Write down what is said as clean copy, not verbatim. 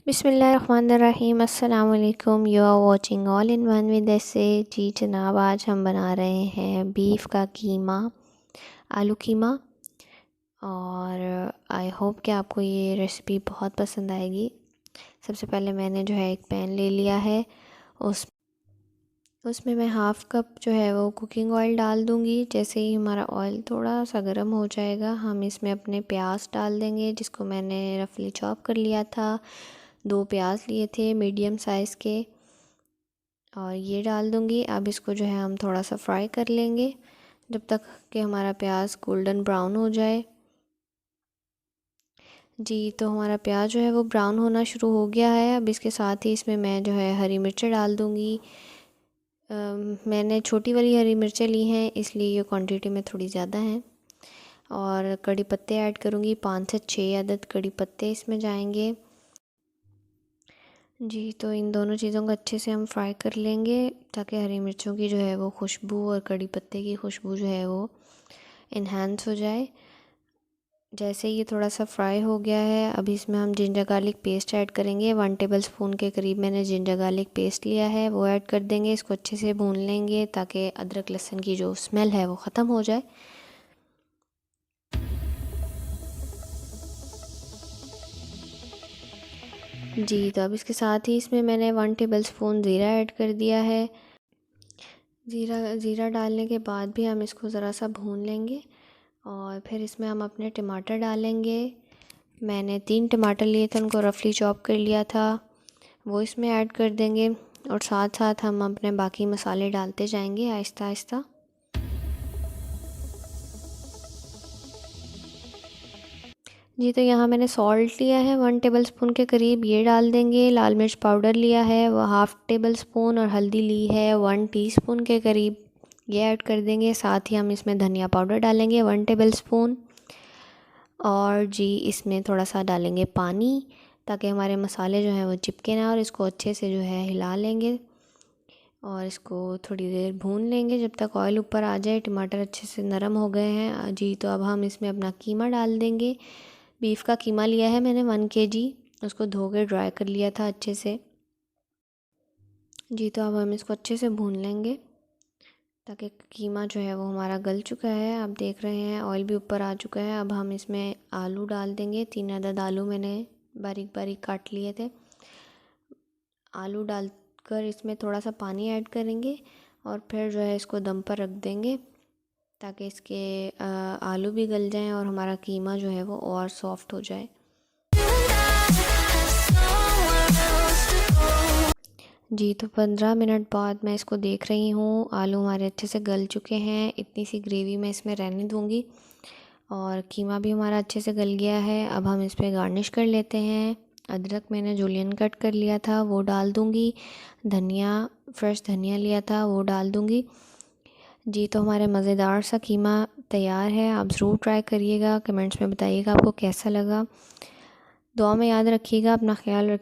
बिस्मिल्लाहिर्रहमानिर्रहीम। अस्सलाम वालेकुम। You are watching all in one with ऐसे। जी जनाब, आज हम बना रहे हैं बीफ का कीमा, आलू कीमा। और आई होप कि आपको ये रेसिपी बहुत पसंद आएगी। सबसे पहले मैंने जो है एक पैन ले लिया है। उस उसमें मैं हाफ़ कप जो है वो कुकिंग ऑयल डाल दूँगी। जैसे ही हमारा ऑयल थोड़ा सा गर्म हो जाएगा, हम इसमें अपने प्याज डाल देंगे, जिसको मैंने रफली चॉप कर लिया था। 2 प्याज लिए थे मीडियम साइज़ के, और ये डाल दूँगी। अब इसको जो है हम थोड़ा सा फ्राई कर लेंगे जब तक कि हमारा प्याज गोल्डन ब्राउन हो जाए। जी, तो हमारा प्याज जो है वो ब्राउन होना शुरू हो गया है। अब इसके साथ ही इसमें मैं जो है हरी मिर्चें डाल दूँगी। मैंने छोटी वाली हरी मिर्चें ली हैं, इसलिए ये क्वांटिटी में थोड़ी ज़्यादा हैं। और कड़ी पत्ते ऐड करूँगी, 5 से 6 अदद कड़ी पत्ते इसमें जाएंगे। जी, तो इन दोनों चीज़ों को अच्छे से हम फ्राई कर लेंगे, ताकि हरी मिर्चों की जो है वो खुशबू और कड़ी पत्ते की खुशबू जो है वो इन्हांस हो जाए। जैसे ये थोड़ा सा फ्राई हो गया है, अभी इसमें हम जिंजर गार्लिक पेस्ट ऐड करेंगे। 1 टेबलस्पून के करीब मैंने जिंजर गार्लिक पेस्ट लिया है, वो ऐड कर देंगे। इसको अच्छे से भून लेंगे ताकि अदरक लहसुन की जो स्मेल है वो ख़त्म हो जाए। जी, तो अब इसके साथ ही इसमें मैंने 1 टेबलस्पून ज़ीरा ऐड कर दिया है। ज़ीरा डालने के बाद भी हम इसको ज़रा सा भून लेंगे, और फिर इसमें हम अपने टमाटर डालेंगे। मैंने 3 टमाटर लिए थे, उनको रफली चॉप कर लिया था, वो इसमें ऐड कर देंगे। और साथ साथ हम अपने बाकी मसाले डालते जाएंगे आहिस्ता आहिस्ता। जी, तो यहाँ मैंने सॉल्ट लिया है 1 टेबलस्पून के करीब, ये डाल देंगे। लाल मिर्च पाउडर लिया है वो हाफ़ टेबलस्पून, और हल्दी ली है 1 टीस्पून के करीब, ये ऐड कर देंगे। साथ ही हम इसमें धनिया पाउडर डालेंगे 1 टेबलस्पून। और जी, इसमें थोड़ा सा डालेंगे पानी, ताकि हमारे मसाले जो हैं वो चिपके ना, और इसको अच्छे से जो है हिला लेंगे और इसको थोड़ी देर भून लेंगे जब तक ऑयल ऊपर आ जाए। टमाटर अच्छे से नरम हो गए हैं। जी, तो अब हम इसमें अपना कीमा डाल देंगे। बीफ का कीमा लिया है मैंने 1 केजी, उसको धो के ड्राई कर लिया था अच्छे से। जी, तो अब हम इसको अच्छे से भून लेंगे, ताकि कीमा जो है वो हमारा गल चुका है। आप देख रहे हैं ऑयल भी ऊपर आ चुका है। अब हम इसमें आलू डाल देंगे। 3 अदद आलू मैंने बारीक बारीक काट लिए थे। आलू डालकर इसमें थोड़ा सा पानी ऐड करेंगे, और फिर जो है इसको दम पर रख देंगे, ताकि इसके आलू भी गल जाएं और हमारा कीमा जो है वो और सॉफ्ट हो जाए। जी, तो 15 मिनट बाद मैं इसको देख रही हूँ, आलू हमारे अच्छे से गल चुके हैं। इतनी सी ग्रेवी मैं इसमें रहने दूँगी, और कीमा भी हमारा अच्छे से गल गया है। अब हम इस पर गार्निश कर लेते हैं। अदरक मैंने जूलियन कट कर लिया था, वो डाल दूँगी। धनिया, फ्रेश धनिया लिया था, वो डाल दूँगी। जी, तो हमारे मज़ेदार सा कीमा तैयार है। आप ज़रूर ट्राई करिएगा, कमेंट्स में बताइएगा आपको कैसा लगा। दुआ में याद रखिएगा, अपना ख्याल रखिए।